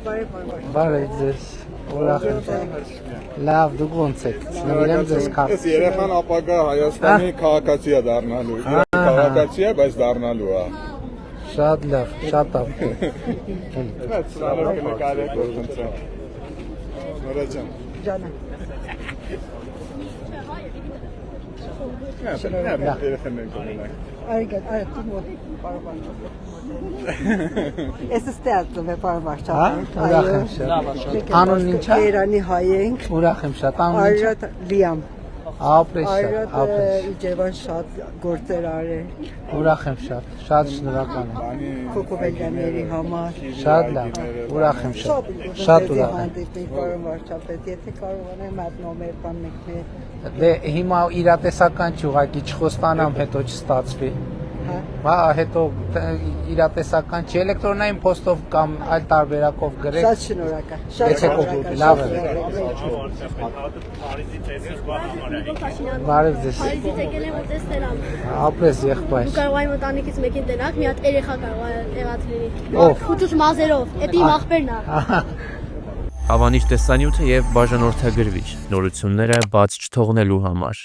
Բարև ձեզ։ Ուրախ եմ։ Լավ, դուք ոնց եք։ Նվիրեմ ձեզ քարտ։ Այս երեխան ապագա Հայաստանի քաղաքացի է դառնալու։ Քաղաքացի է, բայց դառնալու է։ Շատ լավ, շատ լավ։ Սրանով նկարեք խնդրեմ։ Նորա ջան։ Ջանը։ Ես ստեղծում եմ բարվարչապետ։ Ուրախ եմ շատ։ Անունն ի՞նչ է։ Երանի հայ ենք։ Ուրախ եմ շատ։ Անունն ի՞նչ է։ Արիդ Լիամ։ Ապրես շատ, Արիդ ապրես։ Իջևան շատ գործեր արել։ Ուրախ եմ շատ, շատ շնորհակալ եմ։ Կոկոբելյանների համար։ Շատ լավ, ուրախ եմ շատ։ Շատ ուրախ եմ։ Հանդիպենք բարվարչապետ, եթե կարողանեմ այդ նոմեր բան մեկներ։ Դե հիմա իրատեսական չուղակի չխոստանամ, հետո չստացվի։ Հա, հետո իրատեսական չի, էլեկտրոնային փոստով կամ այլ տարբերակով գրեք։ Շատ շնորհակալ։ Եթե լավ է։ Բարև ձեզ։ Հայցից եկել եմ ու տեսնել ամ։ Ապրես եղբայր։ Դու կարող եմ ընտանիքից մեկին տենակ, մի հատ երեխա կարող է եղած լինի։ Ով։ Խուտուս մազերով, էդի աղբերն է։ Հավանիչ տեսանյութը եւ բաժանորդագրվիչ նորությունները բաց չթողնելու համար